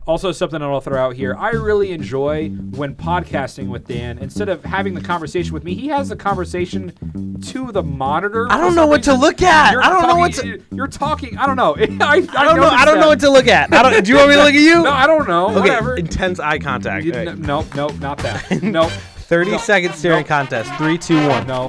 Also, something I'll throw out here. I really enjoy when podcasting with Dan. Instead of having the conversation with me, he has the conversation to the monitor. I don't know what to look at. I don't know what to. You're talking. I don't know. I don't know. I don't know what to look at. Do you want me to look at you? No, I don't know. Okay. Whatever. Intense eye contact. Right. No, not that. No. 30-second staring contest. 3, 2, 1. No.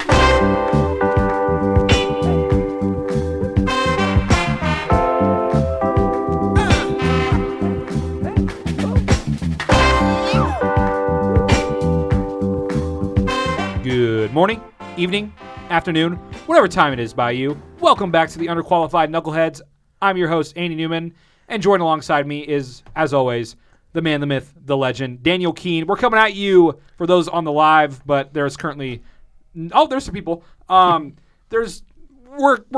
Good morning, evening, afternoon, whatever time it is by you. Welcome back to the Underqualified Knuckleheads. I'm your host, Andy Newman, and joined alongside me is, as always, the man, the myth, the legend, Daniel Keene. We're coming at you for those on the live, but there's currently there's some people. We're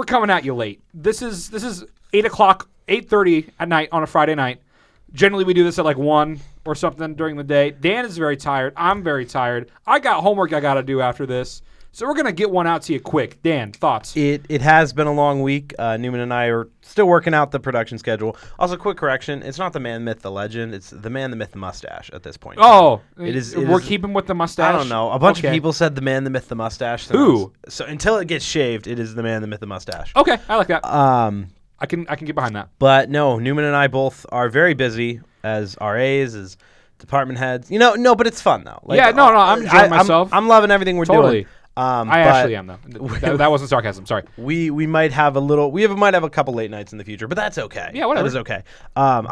coming at you late. This is 8 o'clock, 8:30 at night on a Friday night. Generally, we do this at like 1 or something during the day. Dan is very tired. I'm very tired. I got homework I got to do after this. So we're going to get one out to you quick. Dan, thoughts? It has been a long week. Newman and I are still working out the production schedule. Also, quick correction. It's not the man, myth, the legend. It's the man, the myth, the mustache at this point. Oh. We're keeping with the mustache? I don't know. A bunch of people said the man, the myth, the mustache. Who? So until it gets shaved, it is the man, the myth, the mustache. Okay, I like that. I can get behind that. But no, Newman and I both are very busy as RAs, as department heads. But it's fun though. I'm enjoying myself. I'm loving everything we're doing. I actually am though. That wasn't sarcasm. Sorry. We might have a couple late nights in the future, but that's okay. Yeah, whatever. That is okay.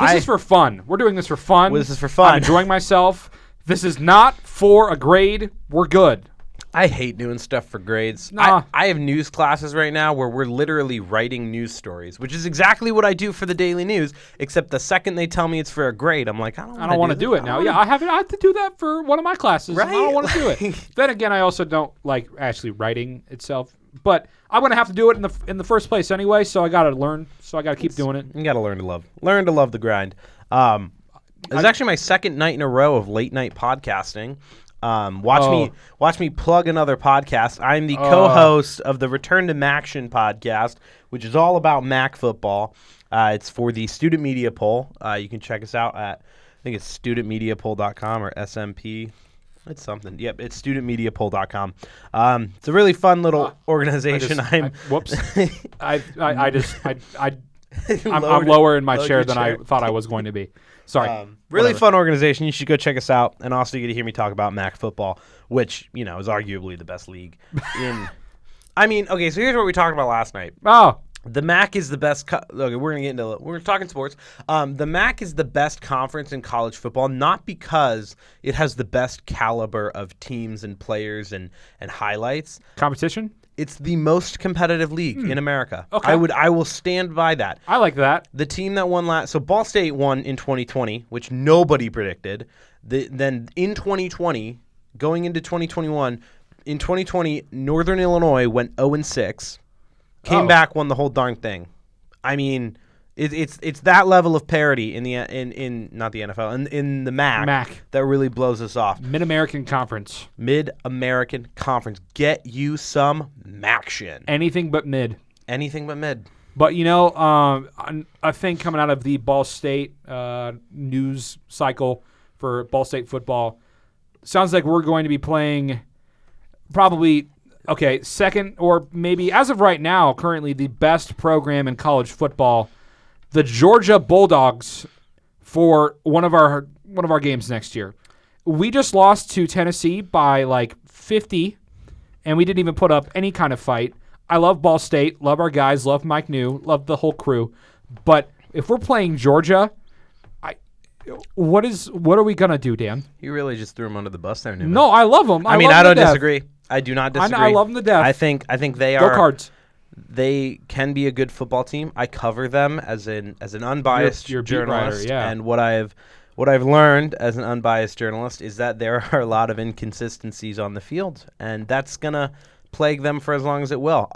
This is for fun. We're doing this for fun. This is for fun. I'm enjoying myself. This is not for a grade. We're good. I hate doing stuff for grades. Nah. I have news classes right now where we're literally writing news stories, which is exactly what I do for the daily news, except the second they tell me it's for a grade, I'm like, I don't want to do it now. Yeah, I have to do that for one of my classes. Right? I don't want to do it. Then again, I also don't like actually writing itself, but I'm going to have to do it in the first place anyway, so I got to learn, so I got to keep doing it. You got to learn to love the grind. It's actually my second night in a row of late night podcasting. Watch me plug another podcast. I'm the co-host of the Return to Maction podcast, which is all about Mac football. It's for the Student Media Poll. You can check us out at, I think it's studentmediapoll.com or SMP. It's something. Yep, it's studentmediapoll.com. It's a really fun little organization. I'm lower in my chair than I thought I was going to be. Sorry. Really fun organization. You should go check us out. And also, you get to hear me talk about Mac football, which, is arguably the best league in. Okay, so here's what we talked about last night. Oh. The MAC is the best. We're talking sports. The MAC is the best conference in college football, not because it has the best caliber of teams and players and highlights. Competition? It's the most competitive league in America. Okay. I will stand by that. I like that. The team that won so Ball State won in 2020, which nobody predicted. Then in 2020, going into 2021, in 2020, Northern Illinois went 0-6, came back, won the whole darn thing. It's that level of parity in not the NFL in the MAC that really blows us off. Mid-American Conference. Mid-American Conference. Get you some MACtion. Anything but mid. Anything but mid. But a thing coming out of the Ball State news cycle for Ball State football sounds like we're going to be playing probably second or maybe as of right now currently the best program in college football. The Georgia Bulldogs for one of our games next year. We just lost to Tennessee by like 50, and we didn't even put up any kind of fight. I love Ball State, love our guys, love Mike New, love the whole crew. But if we're playing Georgia, what are we gonna do, Dan? You really just threw them under the bus there, Newman. No, I love them. I don't disagree. I do not disagree. I love them to death. I think they are. Go Cards. They can be a good football team. I cover them as an unbiased you're beat journalist, writer, yeah. And what I've learned as an unbiased journalist is that there are a lot of inconsistencies on the field, and that's gonna plague them for as long as it will.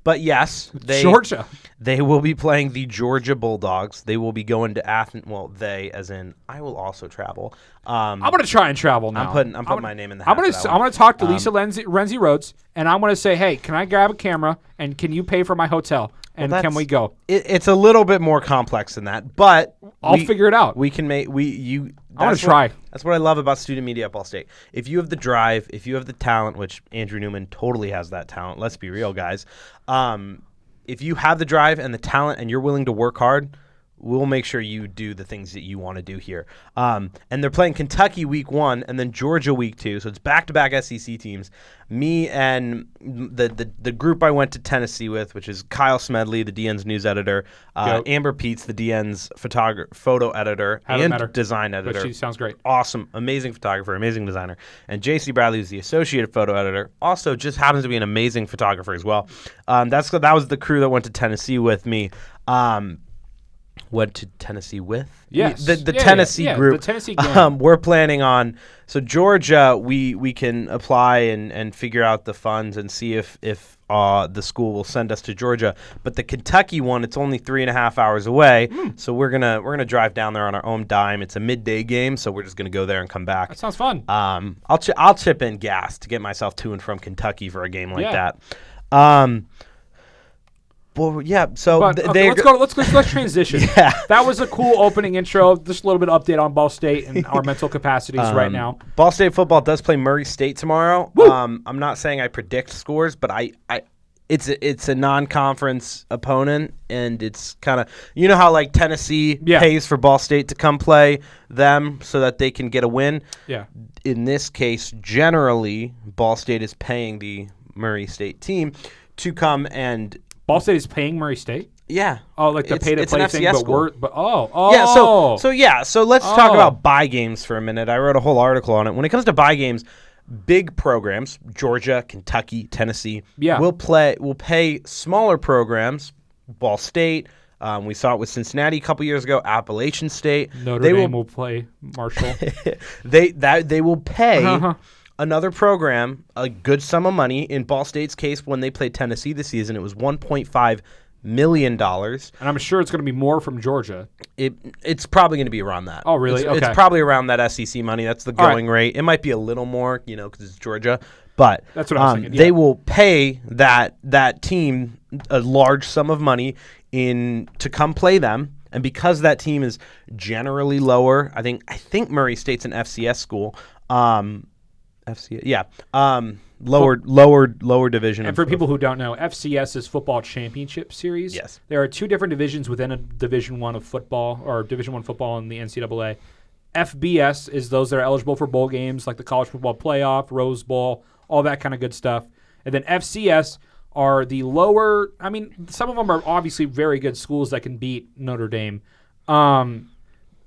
But yes, Georgia. They will be playing the Georgia Bulldogs. They will be going to Athens. Well, they, as in, I will also travel. I'm going to try and travel now. I'm putting my name in the hat. I'm going to talk to Lisa Renzi Rhodes, and I'm going to say, hey, can I grab a camera, and can you pay for my hotel? And can we go? It's a little bit more complex than that, but I'll figure it out. We can make I want to try. That's what I love about student media at Ball State. If you have the drive, if you have the talent, which Andrew Newman totally has that talent. Let's be real, guys. If you have the drive and the talent, and you're willing to work hard, we'll make sure you do the things that you want to do here. And they're playing Kentucky week 1 and then Georgia week 2. So it's back-to-back SEC teams. Me and the group I went to Tennessee with, which is Kyle Smedley, the DN's news editor, Amber Peets, the DN's photo editor and design editor. But she sounds great. Awesome. Amazing photographer, amazing designer. And JC Bradley, who's the associate photo editor, also just happens to be an amazing photographer as well. That was the crew that went to Tennessee with me. Went to Tennessee with? Yes. The Tennessee group. The Tennessee gang. We're planning on – so Georgia, we can apply and figure out the funds and see if the school will send us to Georgia. But the Kentucky one, it's only 3.5 hours away, so we're gonna drive down there on our own dime. It's a midday game, so we're just going to go there and come back. That sounds fun. I'll chip in gas to get myself to and from Kentucky for a game like that. Well, yeah. So let's transition. Yeah. That was a cool opening intro. Just a little bit of update on Ball State and our mental capacities right now. Ball State football does play Murray State tomorrow. I'm not saying I predict scores, but it's a non-conference opponent, and it's kind of how like Tennessee pays for Ball State to come play them so that they can get a win. Yeah. In this case, generally, Ball State is paying the Murray State team to come and. Ball State is paying Murray State? Yeah. Oh, like the pay-to-play thing, FCS school. Yeah, so let's talk about buy games for a minute. I wrote a whole article on it. When it comes to buy games, big programs, Georgia, Kentucky, Tennessee, will pay smaller programs, Ball State. We saw it with Cincinnati a couple years ago, Appalachian State. Notre Dame will play Marshall. They will pay another program a good sum of money. In Ball State's case, when they played Tennessee this season, it was $1.5 million. And I'm sure it's going to be more from Georgia. It's probably going to be around that. Oh, really? It's probably around that SEC money. That's the going rate. It might be a little more, because it's Georgia. But that's what I was thinking. They will pay that team a large sum of money to come play them. And because that team is generally lower, I think Murray State's an FCS school. FCS, yeah. Lower division. And for people who don't know, FCS is Football Championship Series. Yes. There are two different divisions within a Division I of football, or Division I football in the NCAA. FBS is those that are eligible for bowl games, like the College Football Playoff, Rose Bowl, all that kind of good stuff. And then FCS are the lower. I mean, some of them are obviously very good schools that can beat Notre Dame.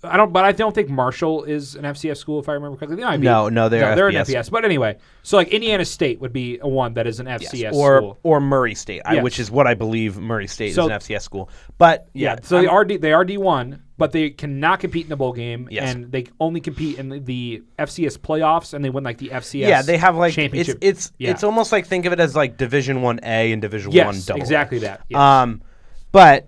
I don't think Marshall is an FCS school, if I remember correctly. They're FBS. an FBS. But anyway, so like Indiana State would be one that is an FCS school. Or Murray State, which is what I believe Murray State is an FCS school. But so they are D1, but they cannot compete in the bowl game, and they only compete in the FCS playoffs, and they win like the FCS. Yeah, they have like championship. It's almost like think of it as like Division 1A and Division 1 Yes, double. exactly that. Yes. But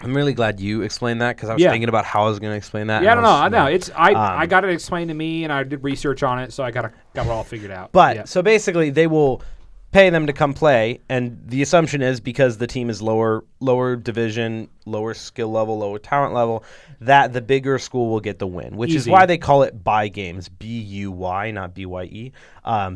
I'm really glad you explained that because I was thinking about how I was going to explain that. Yeah, I know. I got it explained to me, and I did research on it, so I got it all figured out. But so basically, they will pay them to come play, and the assumption is because the team is lower division, lower skill level, lower talent level, that the bigger school will get the win, which is why they call it buy games, B-U-Y, not B-Y-E,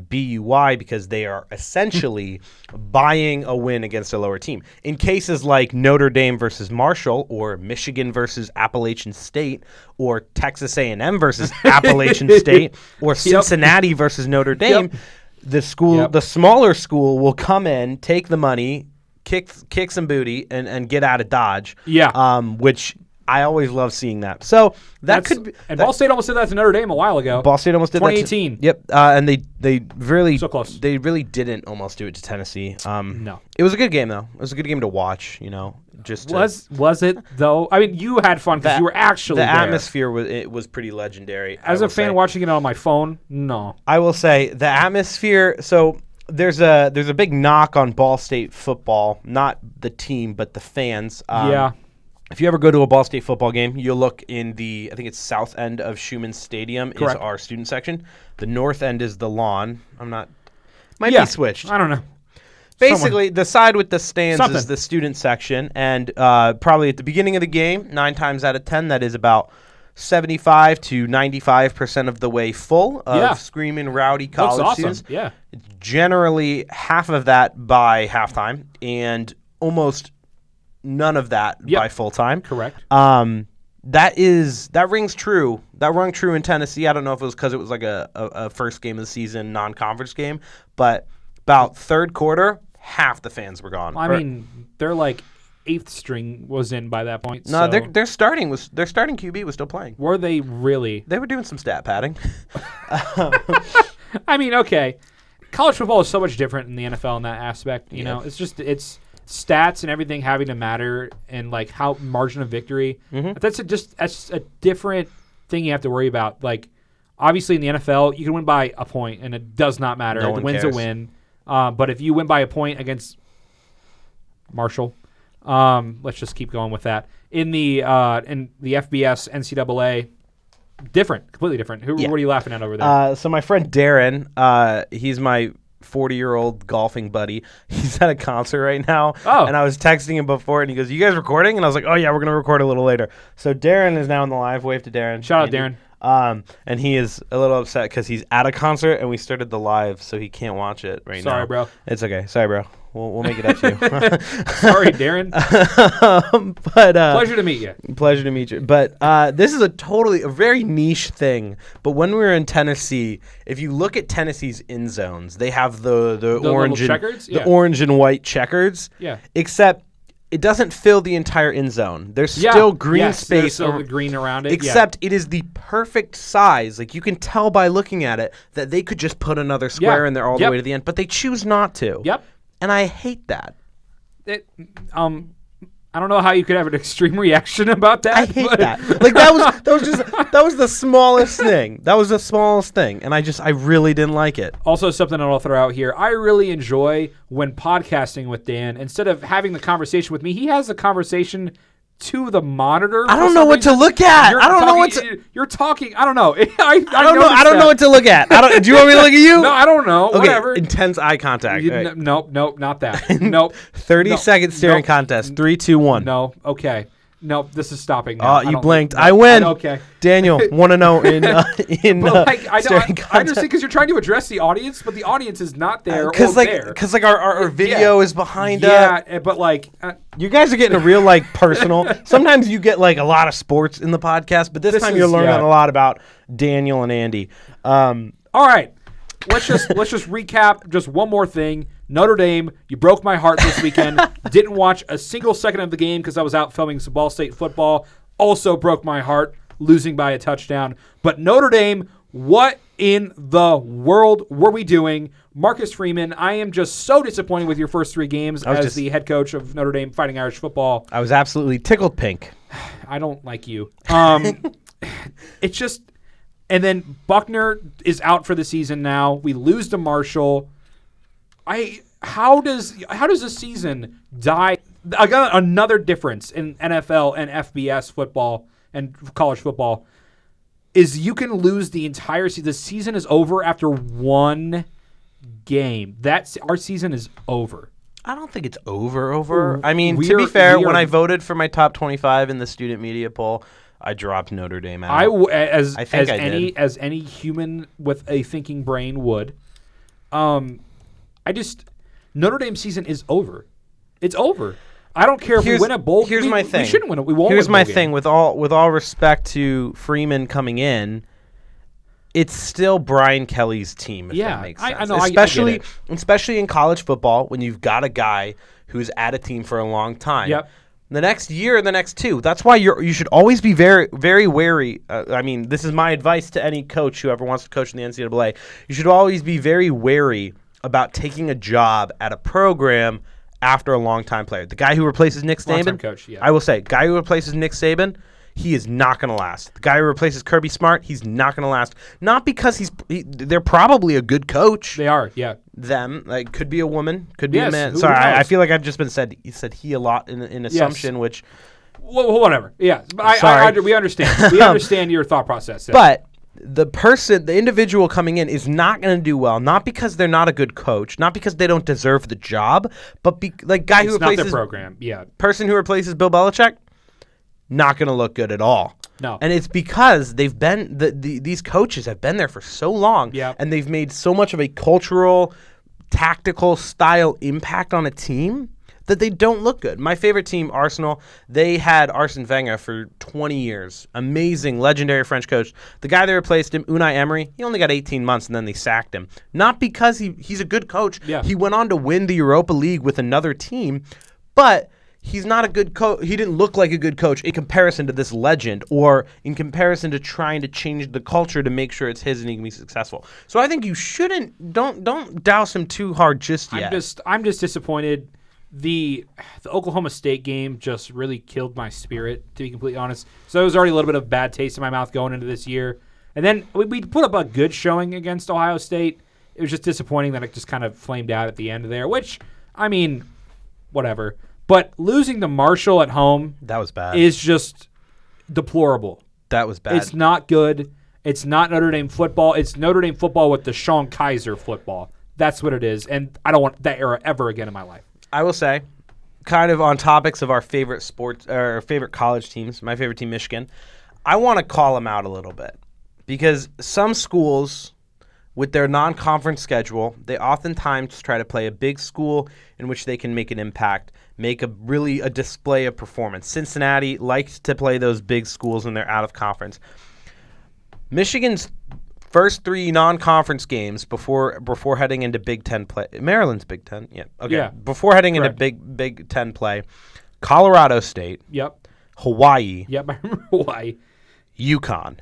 B-U-Y, because they are essentially buying a win against a lower team. In cases like Notre Dame versus Marshall, or Michigan versus Appalachian State, or Texas A&M versus Appalachian State, or Cincinnati versus Notre Dame, the smaller school will come in, take the money, kick some booty, and get out of Dodge. Yeah. Which I always love seeing that. So could be. And Ball State almost did that to Notre Dame a while ago. Ball State almost did 2018. that. 2018. Yep. And they really so close. They really didn't almost do it to Tennessee. No. It was a good game though. It was a good game to watch. Was it though? I mean, you had fun because you were actually there. Atmosphere was pretty legendary. As a fan watching it on my phone, no. I will say the atmosphere. So there's a big knock on Ball State football, not the team but the fans. If you ever go to a Ball State football game, you'll look in I think it's south end of Schumann Stadium. Correct. Is our student section. The north end is the lawn. Might be switched. I don't know. Basically, the side with the stands Something. is the student section, and probably at the beginning of the game, 9 times out of 10, that is about 75 to 95% of the way full of screaming, rowdy college Looks awesome. students. Yeah. Generally, half of that by halftime, and almost none of that by full time. Correct. That rings true. That rung true in Tennessee. I don't know if it was because it was like a first game of the season non-conference game, but about third quarter, half the fans were gone. I mean, they're like 8th string was in by that point. No, so. their starting QB was still playing. Were they really? They were doing some stat padding. I mean, okay. College football is so much different in the NFL in that aspect. You know, it's stats and everything having to matter, and like how margin of victory. Mm-hmm. That's a different thing you have to worry about. Like, obviously in the NFL, you can win by a point, and it does not matter. No the one win's cares. a win. But if you win by a point against Marshall, let's just keep going with that. In the FBS NCAA, completely different. What are you laughing at over there? So my friend Darren, he's my 40-year-old golfing buddy. He's at a concert right now. Oh. And I was texting him before, and he goes, "You guys recording?" And I was like, "Oh, yeah, we're going to record a little later." So Darren is now in the live. Wave to Darren. Shout out, Darren. And he is a little upset because he's at a concert, and we started the live, so he can't watch it right now. Sorry, bro. It's okay. Sorry, bro. We'll make it up to you. Sorry, Darren. But Pleasure to meet you. Pleasure to meet you. But this is a very niche thing. But when we were in Tennessee, if you look at Tennessee's end zones, they have the orange and checkers? the orange and white checkers. Yeah. Except it doesn't fill the entire end zone. There's still green space. There's still the green around it. Except it is the perfect size. Like, you can tell by looking at it that they could just put another square in there all the way to the end, but they choose not to. Yep. And I hate that. I don't know how you could have an extreme reaction about that. I hate that. Like, that was the smallest thing. That was the smallest thing, and I really didn't like it. Also, something I'll throw out here. I really enjoy when podcasting with Dan. Instead of having the conversation with me, he has the conversation to the monitor. I don't know what to look at. I don't know what to. You're talking. I don't know. I don't know what to look at. Do you want me to look at you? No, I don't know. Okay, Whatever. Intense eye contact. Right. Nope, not that. Nope. 30-second staring contest. 3, 2, 1. No. Okay. Nope. This is stopping now. Oh, you blinked. I win. Okay. Daniel, 1-0 in But like, I staring understand contest. because you're trying to address the audience, but the audience is not there. Because our video is behind us. Yeah, but like. You guys are getting a real personal. Sometimes you get a lot of sports in the podcast, but this time you're learning a lot about Daniel and Andy. All right, let's just recap. Just one more thing. Notre Dame, you broke my heart this weekend. Didn't watch a single second of the game because I was out filming some Ball State football. Also broke my heart, losing by a touchdown. But Notre Dame, what in the world were we doing? Marcus Freeman, I am just so disappointed with your first 3 games as the head coach of Notre Dame Fighting Irish football. I was absolutely tickled pink. I don't like you. It's just, and then Buckner is out for the season now. We lose to Marshall. How does the season die? I got another difference in NFL and FBS football and college football is you can lose the entire season. The season is over after one game. Our season is over. I don't think it's over. I mean, to be fair, when I voted for my top 25 in the student media poll, I dropped Notre Dame out. As any human with a thinking brain would. Notre Dame season is over. It's over. I don't care if we win a bowl. Here's my thing. We shouldn't win it. We won't. Here's my thing. With all respect to Freeman coming in, it's still Brian Kelly's team. If that makes sense. I know. Especially in college football, when you've got a guy who's at a team for a long time. Yep. The next year, the next 2. That's why you should always be very, very wary. I mean, this is my advice to any coach who ever wants to coach in the NCAA. You should always be very wary about taking a job at a program after a long-time player. The guy who replaces Nick Saban, long-time coach, yeah. I will say, guy who replaces Nick Saban, he is not going to last. The guy who replaces Kirby Smart, he's not going to last. Not because they're probably a good coach. They are, yeah. Them, could be a woman, could be a man. Who Sorry, knows? I feel like I've just been said he a lot in assumption, which. Well, whatever. Yeah, Sorry. we understand. We understand your thought process. Yeah. But the individual coming in is not going to do well, not because they're not a good coach, not because they don't deserve the job, but guy who It's not replaces their program. Yeah. person who replaces Bill Belichick, not going to look good at all. No. And it's because they've been these coaches have been there for so long, and they've made so much of a cultural, tactical style impact on a team that they don't look good. My favorite team, Arsenal, they had Arsene Wenger for 20 years. Amazing, legendary French coach. The guy that replaced him, Unai Emery, he only got 18 months and then they sacked him. Not because he's a good coach. Yeah. He went on to win the Europa League with another team, but he's not a good coach. He didn't look like a good coach in comparison to this legend or in comparison to trying to change the culture to make sure it's his and he can be successful. So I think you don't douse him too hard just yet. I'm just disappointed. The Oklahoma State game just really killed my spirit, to be completely honest. So there was already a little bit of bad taste in my mouth going into this year. And then we put up a good showing against Ohio State. It was just disappointing that it just kind of flamed out at the end there, which, I mean, whatever. But losing to Marshall at home that was bad. Is just deplorable. That was bad. It's not good. It's not Notre Dame football. It's Notre Dame football with the Sean Kaiser football. That's what it is. And I don't want that era ever again in my life. I will say, kind of on topics of our favorite sports or favorite college teams, my favorite team, Michigan, I want to call them out a little bit because some schools with their non-conference schedule, they oftentimes try to play a big school in which they can make an impact, make a display of performance. Cincinnati likes to play those big schools when they're out of conference. Michigan's first 3 non-conference games before heading into Big Ten play. Maryland's Big Ten, yeah. Okay. Yeah. Before heading Correct. into Big Ten play, Colorado State. Yep. Hawaii. Yep, I remember Hawaii. UConn.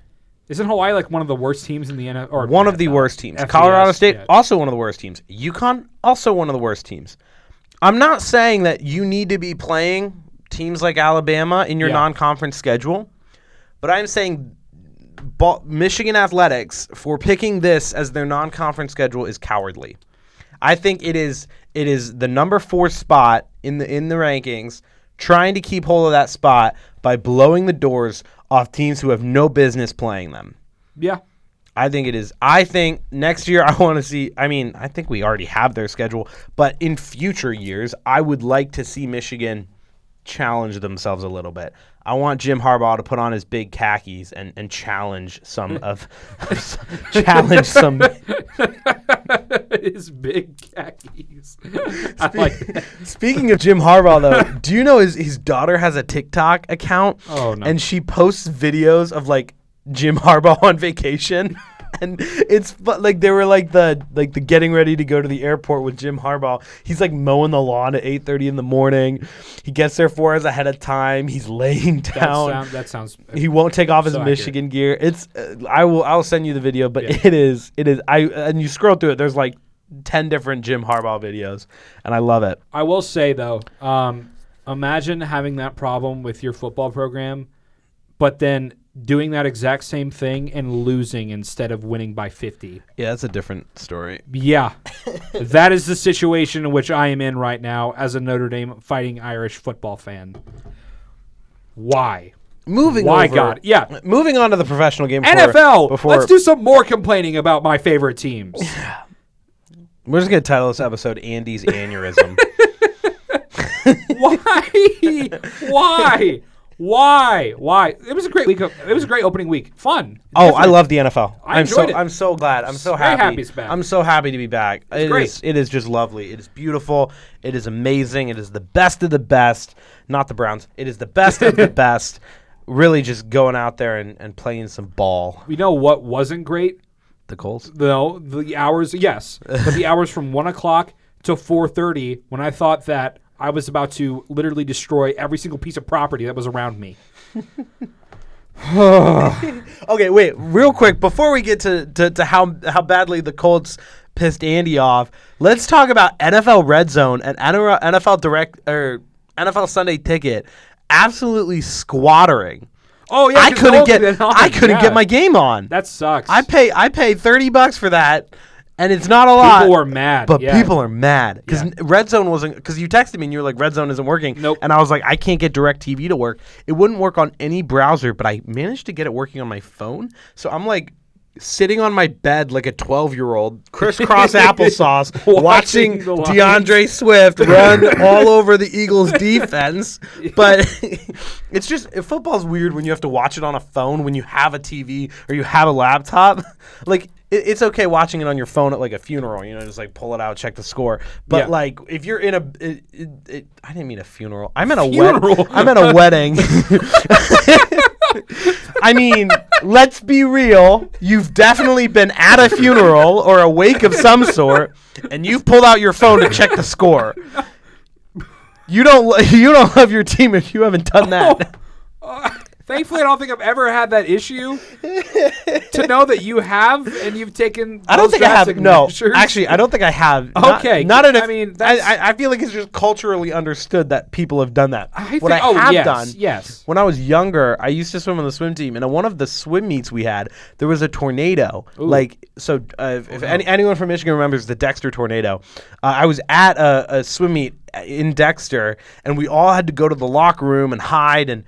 Isn't Hawaii like one of the worst teams in the NFL? Or one of the worst teams. FBS, Colorado State, yeah. also one of the worst teams. UConn, also one of the worst teams. I'm not saying that you need to be playing teams like Alabama in your non-conference schedule, but I'm saying Michigan Athletics for picking this as their non-conference schedule is cowardly. I think it is the number 4 spot in the rankings, trying to keep hold of that spot by blowing the doors off teams who have no business playing them. Yeah. I think it is. I think next year I want to see, I think we already have their schedule, but in future years, I would like to see Michigan challenge themselves a little bit. I want Jim Harbaugh to put on his big khakis and challenge some his big khakis. I like that. Speaking of Jim Harbaugh, though, do you know his daughter has a TikTok account? Oh, no. And she posts videos of Jim Harbaugh on vacation. And it's like they were the getting ready to go to the airport with Jim Harbaugh. He's mowing the lawn at 8:30 in the morning. He gets there 4 hours ahead of time. He's laying down. That sounds. He won't take off his so Michigan gear. It's I'll send you the video, but it is and you scroll through it. There's 10 different Jim Harbaugh videos, and I love it. I will say though, imagine having that problem with your football program, but then doing that exact same thing and losing instead of winning by 50. Yeah, that's a different story. Yeah. That is the situation in which I am in right now as a Notre Dame Fighting Irish football fan. Why? Moving Why, over, God? Yeah. Moving on to the professional game. NFL. Let's do some more complaining about my favorite teams. We're just going to title this episode Andy's Aneurysm. Why? It was a great week. It was a great opening week. Fun. Oh, I love the NFL. I enjoyed it. I'm so glad. I'm so Very happy. happy it's back. I'm so happy to be back. It's great. It is just lovely. It is beautiful. It is amazing. It is the best of the best. Not the Browns. It is the best of the best. Really just going out there and playing some ball. You know what wasn't great? The Colts? No, the hours, yes. But the hours from 1 o'clock to 4:30 when I thought that I was about to literally destroy every single piece of property that was around me. Okay, wait, real quick, before we get to how badly the Colts pissed Andy off, let's talk about NFL Red Zone and NFL Direct or NFL Sunday Ticket absolutely squattering. Oh yeah, I couldn't get my game on. That sucks. I pay $30 for that. And it's not a lot. People are mad. But people are mad. Because Red Zone wasn't... Because you texted me and you were like, Red Zone isn't working. Nope. And I was like, I can't get DirecTV to work. It wouldn't work on any browser, but I managed to get it working on my phone. So I'm sitting on my bed like a 12-year-old, crisscross applesauce, watching the Lions. DeAndre Swift run all over the Eagles' defense. But it's just football's weird when you have to watch it on a phone when you have a TV or you have a laptop. Like it's okay watching it on your phone at like a funeral, just like pull it out, check the score. But like if you're in I didn't mean a funeral. I meant a wedding. I meant a wedding. I mean, let's be real. You've definitely been at a funeral or a wake of some sort, and you've pulled out your phone to check the score. You don't love your team if you haven't done that. Thankfully, I don't think I've ever had that issue. To know that you have and you've taken. I don't think I have. No, measures. Actually, I don't think I have. Okay, not in. I mean, I feel like it's just culturally understood that people have done that. What I have have done. Yes. When I was younger, I used to swim on the swim team, and at one of the swim meets we had, there was a tornado. Ooh. Like so, if anyone from Michigan remembers the Dexter tornado, I was at a swim meet in Dexter, and we all had to go to the locker room and hide and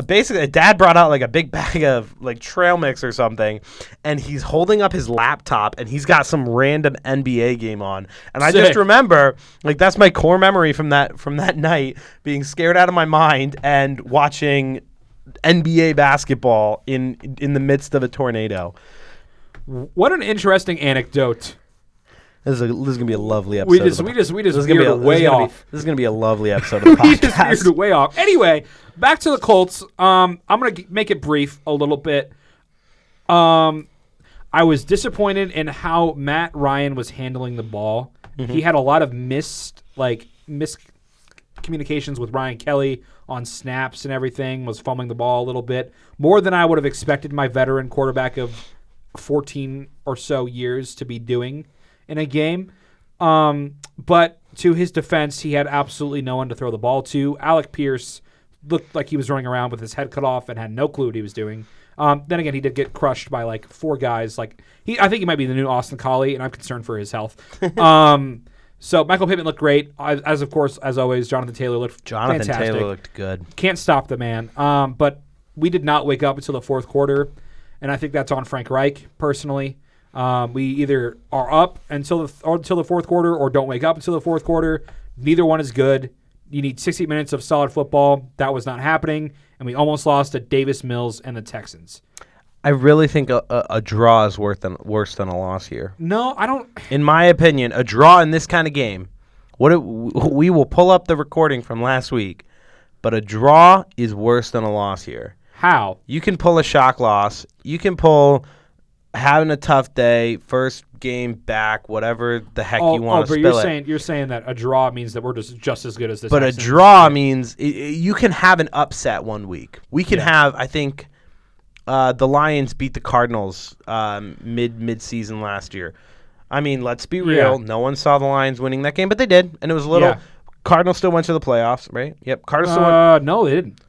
basically, Dad brought out like a big bag of like trail mix or something, and he's holding up his laptop, and he's got some random NBA game on. And I just remember, like that's my core memory from that night, being scared out of my mind and watching NBA basketball in the midst of a tornado. What an interesting anecdote. This is gonna be a lovely episode. We just veered way off. This is gonna be a lovely episode of the podcast. We just veered way off. Anyway, back to the Colts. I'm gonna make it brief a little bit. I was disappointed in how Matt Ryan was handling the ball. Mm-hmm. He had a lot of miscommunications with Ryan Kelly on snaps and everything. Was fumbling the ball a little bit more than I would have expected my veteran quarterback of 14 or so years to be doing in a game. But to his defense, he had absolutely no one to throw the ball to. Alec Pierce looked like he was running around with his head cut off and had no clue what he was doing. Then again, he did get crushed by like four guys. I think he might be the new Austin Collie, and I'm concerned for his health. So Michael Pittman looked great. As always, Jonathan Taylor looked fantastic. Taylor looked good. Can't stop the man. But we did not wake up until the fourth quarter, and I think that's on Frank Reich personally. We either are up until the fourth quarter or don't wake up until the fourth quarter. Neither one is good. You need 60 minutes of solid football. That was not happening, and we almost lost to Davis Mills and the Texans. I really think a draw is worse than a loss here. No, I don't. In my opinion, a draw in this kind of game, we will pull up the recording from last week, but a draw is worse than a loss here. How? You can pull a shock loss. You can pull having a tough day, first game back, whatever the heck you want to spill it. You're saying that a draw means that we're just as good as this. But a draw means you can have an upset one week. We can have, I think, the Lions beat the Cardinals mid-season last year. I mean, let's be real. No one saw the Lions winning that game, but they did, and it was a little. Cardinals still went to the playoffs, right? Yep. Cardinals still went. No, they didn't.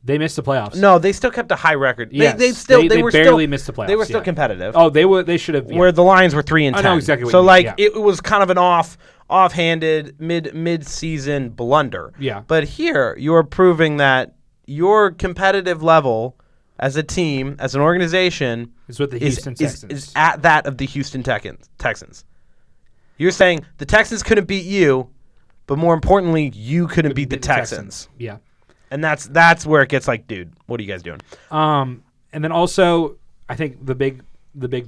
They missed the playoffs. No, they still kept a high record. Yes, they barely missed the playoffs. They were still competitive. Oh, they should have. Yeah. Where the Lions were 3-10. I know exactly what so you mean. It was kind of an offhanded mid-season blunder. Yeah. But here you're proving that your competitive level as a team, as an organization, is with the Houston Texans. Is at that of the Houston Texans. You're saying the Texans couldn't beat you, but more importantly, you couldn't beat the Texans. Yeah. And that's where it gets like, dude, what are you guys doing? And then also, I think the big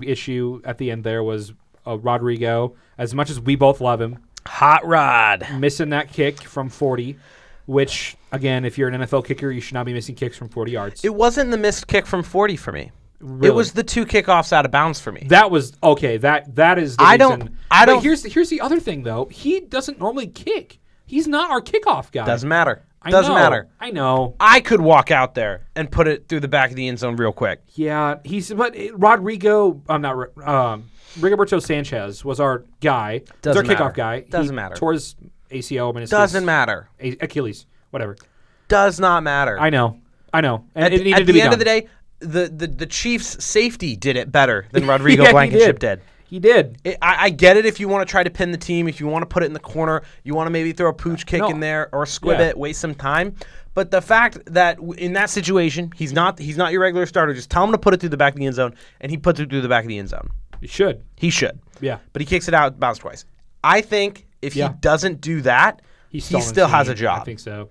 issue at the end there was Rodrigo. As much as we both love him, Hot Rod missing that kick from 40, which again, if you're an NFL kicker, you should not be missing kicks from 40 yards. It wasn't the missed kick from 40 for me. Really? It was the two kickoffs out of bounds for me. That was okay. That is the reason. I don't. Here's the other thing though. He doesn't normally kick. He's not our kickoff guy. Doesn't matter. Doesn't matter. I know. I could walk out there and put it through the back of the end zone real quick. Yeah, Rodrigo. I'm not. Rigoberto Sanchez was our guy. Was our kickoff guy. Doesn't matter. Tore his ACL, meniscus. Doesn't matter. Achilles, whatever. Does not matter. I know. And at it needed to be the end done. of the day, the Chiefs' safety did it better than Rodrigo Blankenship did. He did. I get it if you want to try to pin the team, if you want to put it in the corner, you want to maybe throw a pooch kick in there or squib it, waste some time. But the fact that in that situation, he's not your regular starter. Just tell him to put it through the back of the end zone, and he puts it through the back of the end zone. He should. He should. Yeah. But he kicks it out, bounce twice. I think if he doesn't do that, he still has a job. I think so.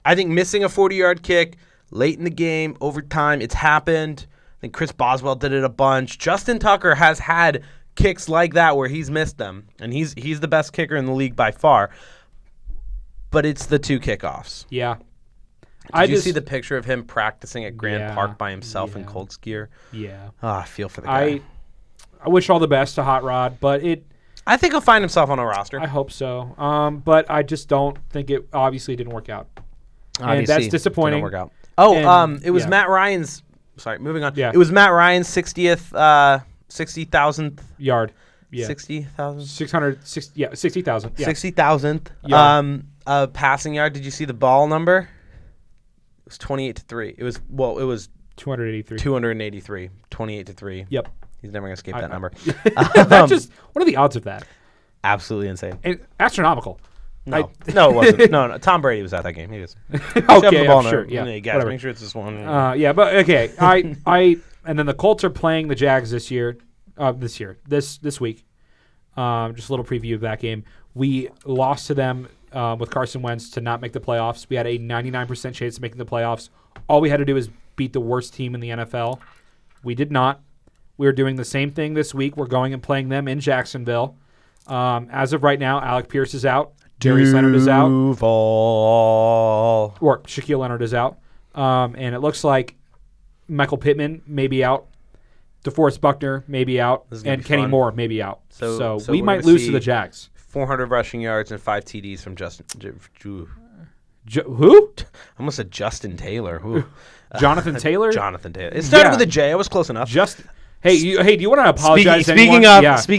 I think missing a 40-yard kick late in the game, overtime, it's happened. I think Chris Boswell did it a bunch. Justin Tucker has had kicks like that where he's missed them, and he's the best kicker in the league by far. But it's the 2 kickoffs. Yeah. Did you see the picture of him practicing at Grand Park by himself in Colts gear? Yeah. Oh, I feel for the guy. I wish all the best to Hot Rod, but I think he'll find himself on a roster. I hope so. But I just don't think it obviously didn't work out. Obviously, and that's disappointing. Didn't work out. Oh, it was Matt Ryan's. Sorry, moving on. Yeah. It was Matt Ryan's 60,000th yard. Yeah. 60,000? 60,000. Yeah. 60,000th passing yard. Did you see the ball number? It was 28-3. It was 283. 283. 28-3. Yep. He's never going to escape that number. That's just, what are the odds of that? Absolutely insane. And astronomical. No, it wasn't. No. Tom Brady was at that game. He was. Okay, I'm sure. Yeah, guys, make sure it's this one. Yeah, but okay. I and then the Colts are playing the Jags this week. Just a little preview of that game. We lost to them with Carson Wentz to not make the playoffs. We had a 99% chance of making the playoffs. All we had to do is beat the worst team in the NFL. We did not. We're doing the same thing this week. We're going and playing them in Jacksonville. As of right now, Alec Pierce is out. Darius Leonard is out. Or Shaquille Leonard is out. And it looks like Michael Pittman may be out. DeForest Buckner may be out. And Kenny Moore may be out. So we might lose to the Jags. 400 rushing yards and 5 TDs from Justin. Who? I almost said Justin Taylor. Jonathan Taylor? Jonathan Taylor. It started with a J. I was close enough. Hey, do you want to apologize? Speaking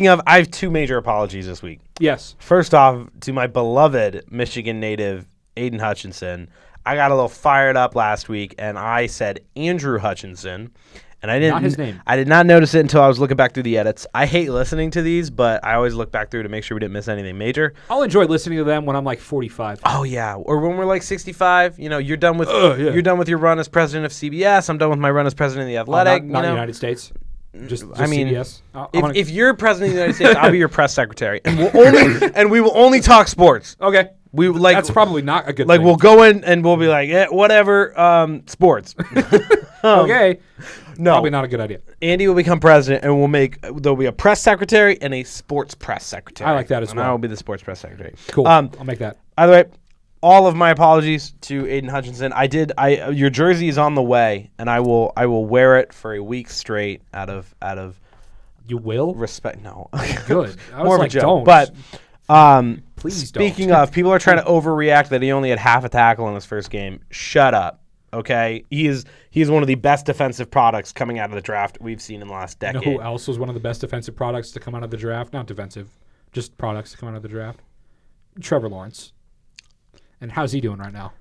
of, I have 2 major apologies this week. Yes. First off, to my beloved Michigan native Aiden Hutchinson. I got a little fired up last week, and I said Andrew Hutchinson, and I didn't. Not his name. I did not notice it until I was looking back through the edits. I hate listening to these, but I always look back through to make sure we didn't miss anything major. I'll enjoy listening to them when I'm like 45. Oh yeah, or when we're like 65. You're done with you're done with your run as president of CBS. I'm done with my run as president of the Athletic. Not United States. Just I mean, CBS. If you're president of the United States, I'll be your press secretary, and we will only talk sports. Okay, that's probably not a good. Like thing. we'll go in and we'll be like, whatever, sports. Okay, no, probably not a good idea. Andy will become president, and there'll be a press secretary and a sports press secretary. I like that as well. I will be the sports press secretary. Cool. I'll make that. Either way. All of my apologies to Aiden Hutchinson. Your jersey is on the way, and I will wear it for a week straight out of You will? Respect. No. Good. I was More like, of a joke. don't. But please speaking of, people are trying to overreact that he only had half a tackle in his first game. Shut up. Okay? He is one of the best defensive products coming out of the draft we've seen in the last decade. You know who else was one of the best defensive products to come out of the draft? Not defensive, just products to come out of the draft. Trevor Lawrence. And how's he doing right now?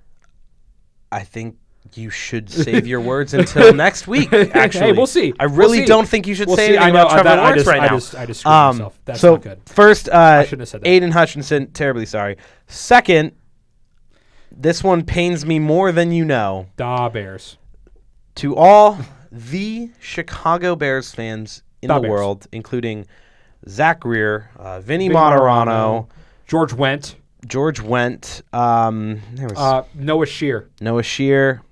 I think you should save your words until next week, actually. Hey, we'll see. I really don't think you should say anything I know, about Trevor Lawrence right now. I just screwed myself. That's not good. First, I shouldn't have said that. Aiden Hutchinson, terribly sorry. Second, this one pains me more than you know. Da Bears. To all the Chicago Bears fans in the world, including Zach Greer, Vinny Monterano, George Wendt. Noah Shear.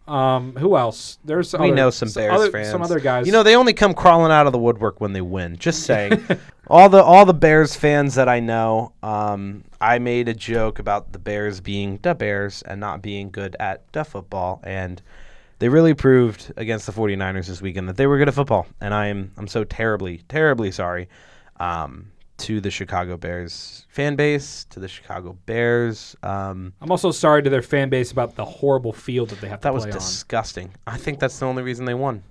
Who else? We know some Bears fans. Some other guys. They only come crawling out of the woodwork when they win. Just saying. all the Bears fans that I know, I made a joke about the Bears being the Bears and not being good at the football, and they really proved against the 49ers this weekend that they were good at football. And I'm so terribly, terribly sorry. To the Chicago Bears fan base, to the Chicago Bears. I'm also sorry to their fan base about the horrible field that they have to play on. That was disgusting. I think that's the only reason they won.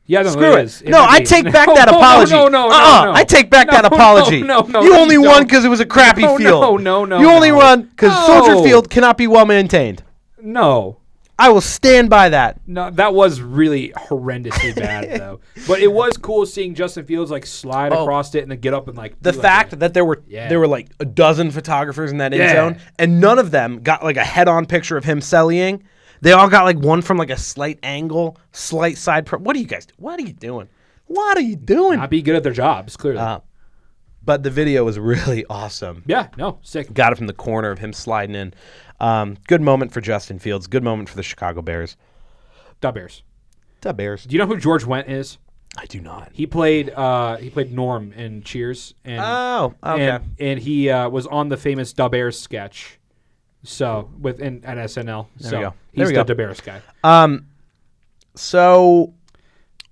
Yeah, no, Screw it is. No, I take back that apology. No. I take back that apology. No, you only won because it was a crappy field. No. You only won because Soldier Field cannot be well maintained. No. I will stand by that. No, that was really horrendously bad, though. But it was cool seeing Justin Fields like slide across it and then get up and like. The fact that there were like a dozen photographers in that end zone, and none of them got like a head-on picture of him selling. They all got like one from like a slight angle, slight side. What are you guys? What are you doing? What are you doing? Not be good at their jobs, clearly. But the video was really awesome. Yeah, no, sick. Got it from the corner of him sliding in. Good moment for Justin Fields. Good moment for the Chicago Bears. Da Bears. Da Bears. Do you know who George Wendt is? I do not. He played Norm in Cheers. And, okay. And he was on the famous Da Bears sketch. So at SNL. There we go. He's the Da Bears guy. So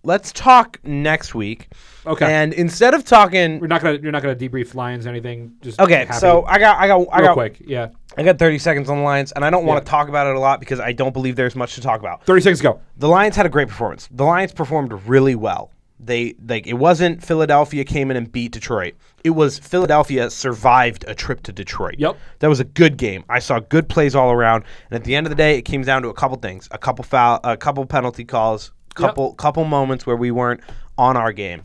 let's talk next week. Okay. And instead of talking, you're not gonna debrief Lions or anything. Just okay. happy. So I got quick. Yeah. I got 30 seconds on the Lions, and I don't want to talk about it a lot because I don't believe there's much to talk about. 30 seconds go. The Lions had a great performance. The Lions performed really well. It wasn't Philadelphia came in and beat Detroit. It was Philadelphia survived a trip to Detroit. Yep. That was a good game. I saw good plays all around, and at the end of the day, it came down to a couple things: a couple penalty calls, couple moments where we weren't on our game.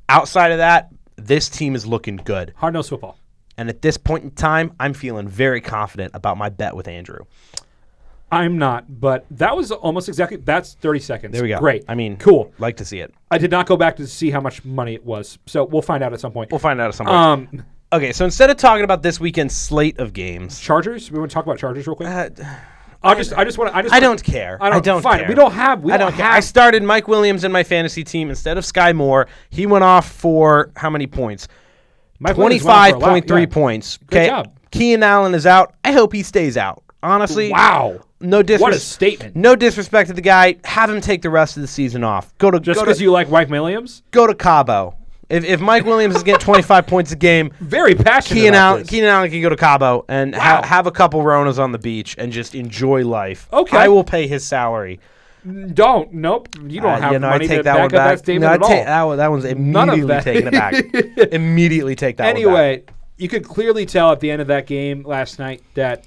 Outside of that, this team is looking good. Hard-nosed football. And at this point in time, I'm feeling very confident about my bet with Andrew. I'm not, but that was almost exactly. That's 30 seconds. There we go. Great. I mean, cool. Like to see it. I did not go back to see how much money it was, so we'll find out at some point. Okay, so instead of talking about this weekend's slate of games, Chargers. We want to talk about Chargers real quick. I don't care. I don't fine. care. We don't have. I started Mike Williams in my fantasy team instead of Sky Moore. He went off for how many points? 25.3 points. Okay. Good job. Keenan Allen is out. I hope he stays out. Honestly. Wow. What a statement. No disrespect to the guy. Have him take the rest of the season off. Just because you like Mike Williams? Go to Cabo. If Mike Williams is getting 25 points a game, very passionate. Keenan Allen can go to Cabo and have a couple Ronas on the beach and just enjoy life. Okay. I will pay his salary. Nope. You don't have money to back up that statement at all. That one's immediately taken it back. Immediately take that one back. Anyway, you could clearly tell at the end of that game last night that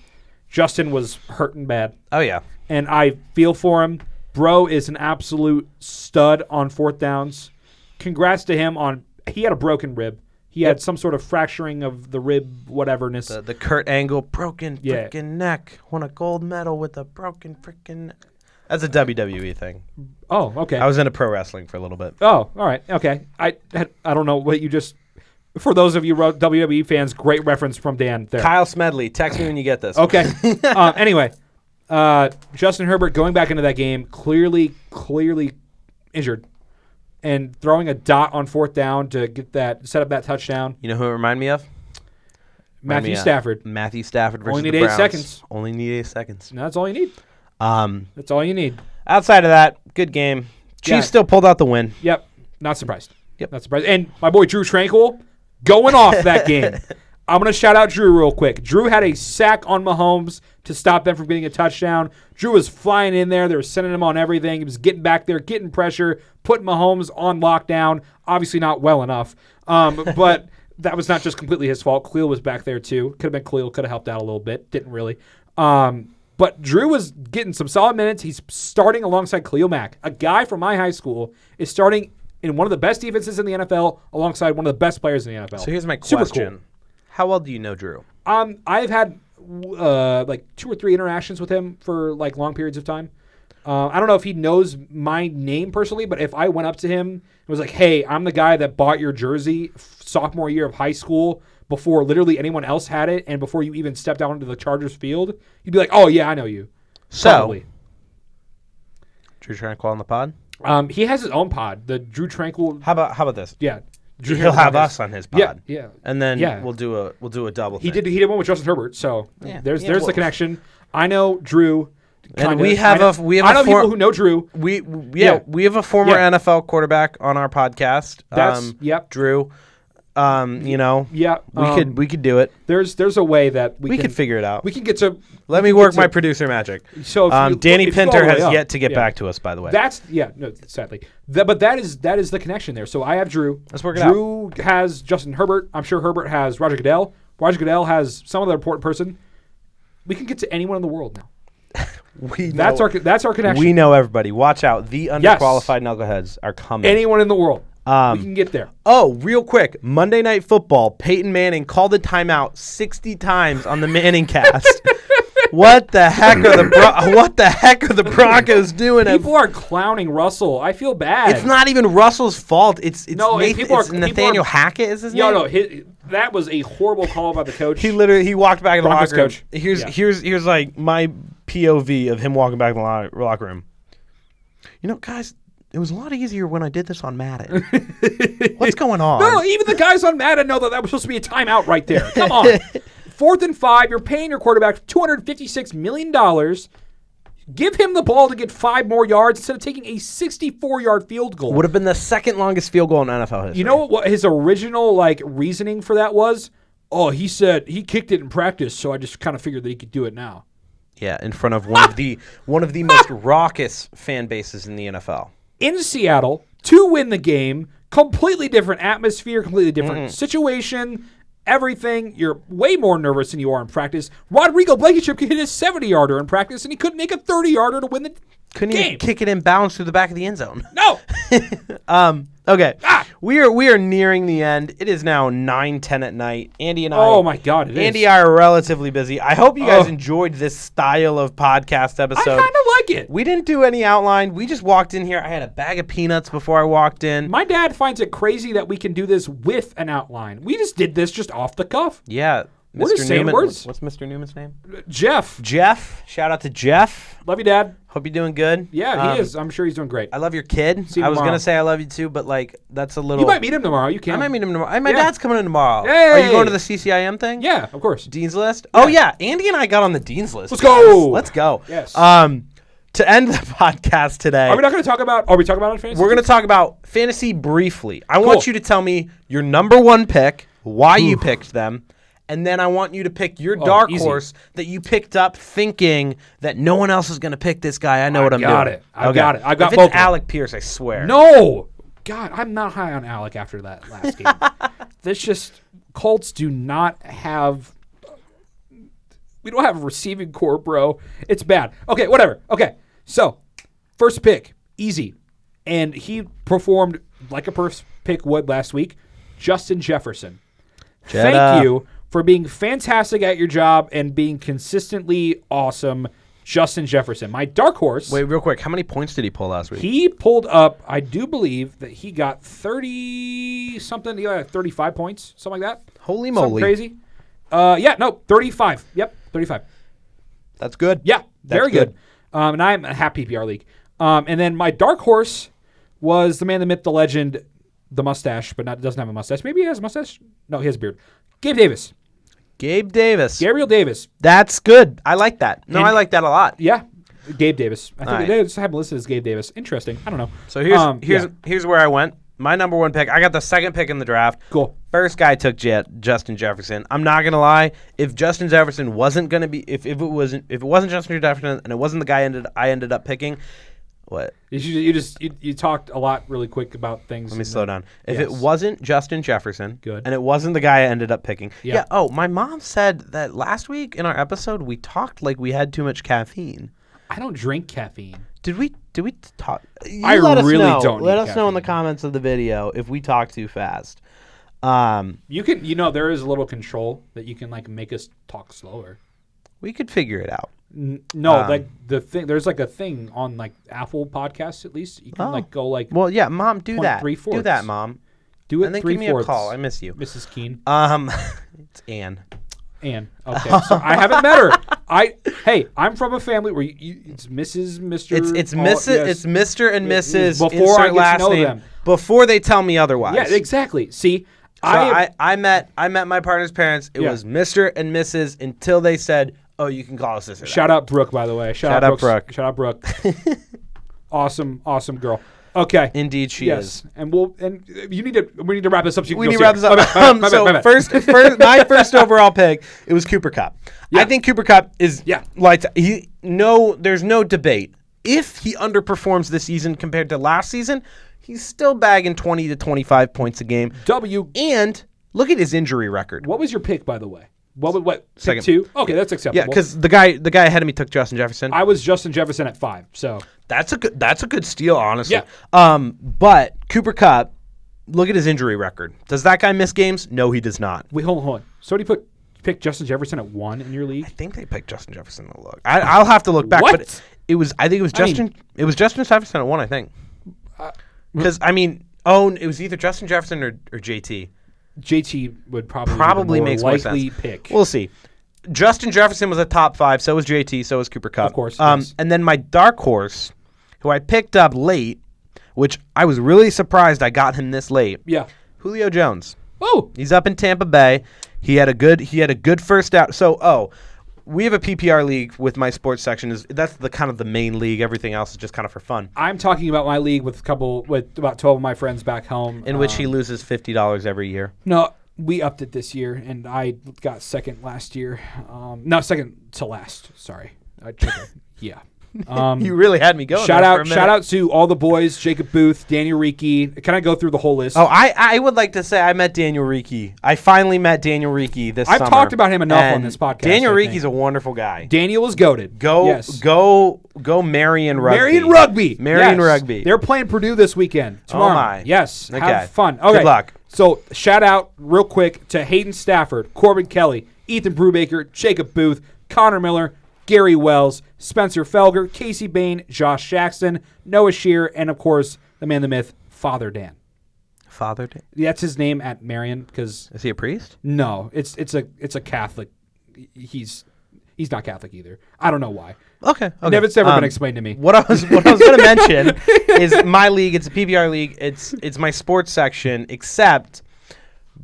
Justin was hurting bad. Oh, yeah. And I feel for him. Bro is an absolute stud on fourth downs. Congrats to him on – he had a broken rib. He had some sort of fracturing of the rib whateverness. The Kurt Angle broken freaking neck. Won a gold medal with a broken freaking neck. That's a WWE thing. Oh, okay. I was into pro wrestling for a little bit. Oh, all right. Okay. I don't know what you just – for those of you WWE fans, great reference from Dan there. Kyle Smedley, text me when you get this. Okay. Anyway, Justin Herbert going back into that game, clearly injured, and throwing a dot on fourth down to set up that touchdown. You know who it reminded me of? Matthew Stafford. Matthew Stafford versus Only the need Browns. 8 seconds. Only need 8 seconds. And that's all you need. That's all you need. Outside of that, good game. Chiefs still pulled out the win. Yep. Not surprised. Not surprised. And my boy Drew Tranquil going off that game. I'm going to shout out Drew real quick. Drew had a sack on Mahomes to stop them from getting a touchdown. Drew was flying in there. They were sending him on everything. He was getting back there, getting pressure, putting Mahomes on lockdown. Obviously not well enough. But that was not just completely his fault. Khalil was back there too. Could have been Khalil. Could have helped out a little bit. Didn't really. But Drew was getting some solid minutes. He's starting alongside Khalil Mack. A guy from my high school is starting in one of the best defenses in the NFL alongside one of the best players in the NFL. So here's my question. Super cool. How well do you know Drew? I've had like 2 or 3 interactions with him for like long periods of time. I don't know if he knows my name personally, but if I went up to him and was like, hey, I'm the guy that bought your jersey sophomore year of high school before literally anyone else had it and before you even stepped out onto the Chargers field, you'd be like, oh, yeah, I know you. Probably. Drew Tranquil on the pod? He has his own pod, the Drew Tranquil. How about this? Yeah. He'll have us on his pod. Yeah. And then we'll do a double thing. He did one with Justin Herbert, so there's the connection. I know Drew. And we have people who know Drew. We have a former NFL quarterback on our podcast. That's Drew. We could do it. There's a way that we could figure it out. We can get to. Let me work my producer magic. So Danny Pinter has yet to get back to us. By the way, sadly. But that is the connection there. So I have Drew. Let's work it out. Drew has Justin Herbert. I'm sure Herbert has Roger Goodell. Roger Goodell has some other important person. We can get to anyone in the world now. That's our connection. We know everybody. Watch out. The underqualified knuckleheads are coming. Anyone in the world. We can get there. Oh, real quick. Monday Night Football. Peyton Manning called a timeout 60 times on the Manning cast. What the heck are the Broncos doing? People are clowning Russell. I feel bad. It's not even Russell's fault. It's Nathaniel Hackett is his name. No, that was a horrible call by the coach. He walked back in the Broncos locker room. coach. Here's like my POV of him walking back in the locker room. You know, guys, it was a lot easier when I did this on Madden. What's going on? No, even the guys on Madden know that was supposed to be a timeout right there. Come on. 4th and 5, you're paying your quarterback $256 million. Give him the ball to get 5 more yards instead of taking a 64-yard field goal. Would have been the second longest field goal in NFL history. You know what his original reasoning for that was? Oh, he said he kicked it in practice, so I just kind of figured that he could do it now. Yeah, in front of one of the most raucous fan bases in the NFL. In Seattle, to win the game, completely different atmosphere, completely different situation. Everything, you're way more nervous than you are in practice. Rodrigo Blankenship could hit a 70-yarder in practice, and he couldn't make a 30-yarder to win the Couldn't game. even kick it in bounds through the back of the end zone. No. Okay. We are nearing the end. It is now 9:10 at night. Andy and I. Oh my God, it is. Andy and I are relatively busy. I hope you guys enjoyed this style of podcast episode. I kind of like it. We didn't do any outline. We just walked in here. I had a bag of peanuts before I walked in. My dad finds it crazy that we can do this with an outline. We just did this just off the cuff. Yeah. We're just saying words. What's Mr. Newman's name? Jeff. Shout out to Jeff. Love you, Dad. Hope you're doing good. Yeah, he is. I'm sure he's doing great. I love your kid. I was going to say I love you too, but that's a little... You might meet him tomorrow. You can. I might meet him tomorrow. My dad's coming in tomorrow. Hey. Are you going to the CCIM thing? Yeah, of course. Dean's List? Yeah. Oh, yeah. Andy and I got on the Dean's List. Let's go. Let's go. Yes. To end the podcast today... Are we not going to talk about... Are we talking about fantasy? We're going to talk about fantasy briefly. I want you to tell me your number one pick, why you picked them, and then I want you to pick your dark horse that you picked up thinking that no one else is going to pick this guy. I know what I'm doing. I got it. I've got if both. It's Alec Pierce, I swear. No. God, I'm not high on Alec after that last game. This just... Colts do not have... We don't have a receiving core, bro. It's bad. Okay, whatever. Okay, so first pick, easy. And he performed like a first pick would last week. Justin Jefferson. Thank you for being fantastic at your job and being consistently awesome, Justin Jefferson. My dark horse. Wait, real quick. How many points did he pull last week? He pulled up, I do believe that he got 30-something. He got 35 points, something like that. Holy moly. Something crazy. 35. Yep, 35. That's good. Yeah, very good. And I'm a half PPR league. And then my dark horse was the man, the myth, the legend, the mustache, but doesn't have a mustache. Maybe he has a mustache. No, he has a beard. Gabe Davis. Gabriel Davis. That's good. I like that. I like that a lot. Yeah. Gabe Davis. I think they just have him listed as Gabe Davis. Interesting. I don't know. So here's where I went. My number one pick. I got the second pick in the draft. Cool. First guy took Justin Jefferson. I'm not gonna lie. If Justin Jefferson wasn't gonna be, if it wasn't Justin Jefferson and it wasn't the guy I ended up picking, what? You talked a lot really quick about things. Let me slow down. If it wasn't Justin Jefferson, good, and it wasn't the guy I ended up picking, yeah. Oh, my mom said that last week in our episode we talked like we had too much caffeine. I don't drink caffeine. Did we talk? I really don't. Let us know in the comments of the video if we talk too fast. You can, there is a little control that you can make us talk slower. We could figure it out. No, the thing. There's a thing on Apple Podcasts at least. You can go Well, yeah, Mom, do that. 3/4. Do that, Mom. Do it. And then give me a call. I miss you, Mrs. Keen. It's Ann. Ann. Okay, so I haven't met her. I'm from a family where it's Mrs., Mr. It's Mrs. Yes. It's Mr. and Mrs. Before I get to know them. Before they tell me otherwise. Yeah, exactly. See, I met my partner's parents. It was Mr. and Mrs. until they said, "Oh, you can call us this." Shout out Brooke, by the way. Shout out Brooke. Shout out Brooke. Awesome girl. Okay. Indeed, she is. And we need to wrap this up. So we need to wrap this up. First, my first overall pick, it was Cooper Kupp. Yeah. I think Cooper Kupp is there's no debate. If he underperforms this season compared to last season, he's still bagging 20 to 25 points a game. W. And look at his injury record. What was your pick, by the way? What? Pick Second. 2? Okay, that's acceptable. Yeah, because the guy ahead of me took Justin Jefferson. I was Justin Jefferson at 5. So That's a good steal, honestly. Yeah. But Cooper Kupp, look at his injury record. Does that guy miss games? No, he does not. wait, hold on. So do you pick Justin Jefferson at 1 in your league? I think they picked Justin Jefferson to look. I'll have to look back. What? But it was Justin Jefferson at 1, I think. Because it was either Justin Jefferson or JT. JT would probably be makes the more more likely sense. pick. We'll see. Justin Jefferson was a top 5. So was JT. So was Cooper Kupp. Of course, yes. And then my dark horse, who I picked up late, which I was really surprised I got him this late. Yeah. Julio Jones. Oh, He's up in Tampa Bay. He had a good first out. So we have a PPR league with my sports section. That's the kind of the main league. Everything else is just kind of for fun. I'm talking about my league with about 12 of my friends back home. In which he loses $50 every year. No, we upped it this year, and I got second last year. No, second to last. Sorry, I took it. Yeah. You really had me going. Shout there for a out minute. to all the boys: Jacob Booth, Daniel Ricci. Can I go through the whole list? Oh, I would like to say I met Daniel Ricci. I finally met Daniel Ricci this summer. I've talked about him enough on and this podcast. Daniel I Ricci's think. a wonderful guy. Daniel is goated. Go Marion Rugby. Marion Rugby. Marion Yes. Rugby. They're playing Purdue this weekend. Tomorrow. Oh, my. Yes. Okay. Have fun. Okay. Good luck. So shout out real quick to Hayden Stafford, Corbin Kelly, Ethan Brubaker, Jacob Booth, Connor Miller, Gary Wells, Spencer Felger, Casey Bain, Josh Jackson, Noah Shear, and of course the man, the myth, Father Dan. Father Dan? That's his name at Marion because Is he a priest? no, it's a Catholic. He's not Catholic either. I don't know why. Okay. It's never been explained to me. What I was going to mention is my league. It's a PPR league. It's my sports section, except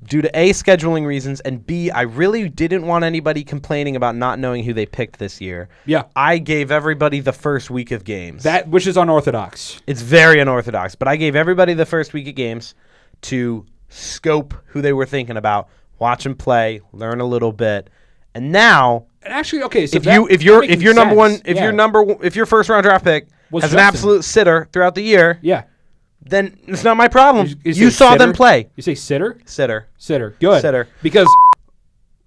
due to A, scheduling reasons, and B, I really didn't want anybody complaining about not knowing who they picked this year. Yeah. I gave everybody the first week of games. That which is unorthodox. It's very unorthodox, but I gave everybody the first week of games to scope who they were thinking about, watch them play, learn a little bit, and now. And actually, okay, so if your first round draft pick Was has an Justin. absolute sitter throughout the year, yeah. then it's not my problem. You You say saw sitter? them play. You say sitter? Sitter. Good. Sitter. Because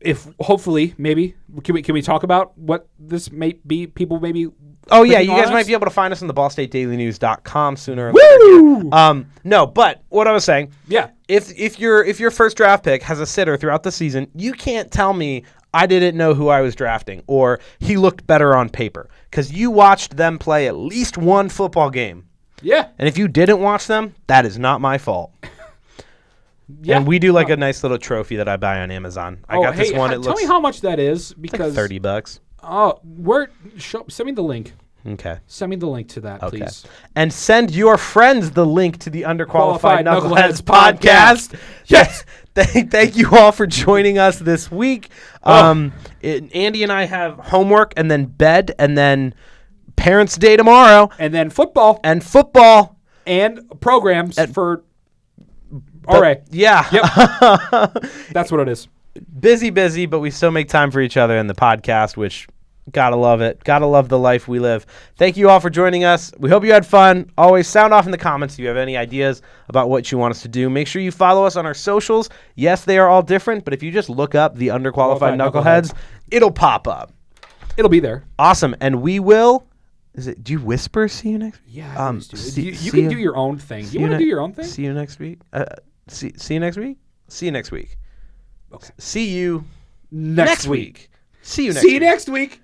if hopefully maybe can we talk about what this may be? People maybe. Oh yeah, you clicking guys on might us? be able to find us on the ballstateDailyNews.com sooner or Woo! later. No, but what I was saying, Yeah. if your first draft pick has a sitter throughout the season, you can't tell me I didn't know who I was drafting or he looked better on paper because you watched them play at least one football game. Yeah. And if you didn't watch them, that is not my fault. Yeah. And we do like a nice little trophy that I buy on Amazon. I got this one. It Tell looks me how much that is like because $30. Oh, send me the link. Okay. Send me the link to that, Okay. please. And send your friends the link to the Underqualified Qualified Knuckleheads Knuckleheads podcast. Yes. Thank you all for joining us this week. Andy and I have homework and then bed and then Parents' Day tomorrow And then football and football. and programs for. But- All right. Yeah. Yep. That's what it is. busy, but we still make time for each other in the podcast, which gotta love it. Gotta love the life we live. Thank you all for joining us. We hope you had fun. Always sound off in the comments if you have any ideas about what you want us to do. Make sure you follow us on our socials. Yes, they are all different, but if you just look up the Underqualified Qualified Knuckleheads, it'll pop up. It'll be there. Awesome. And we will. Do you whisper? See you next. Yeah. I always do. You see can you- do your own thing. see You you want to ne- do your own thing? See you next week. See you next week. See you next week. Okay. See you Next week. See you next See you week. next week.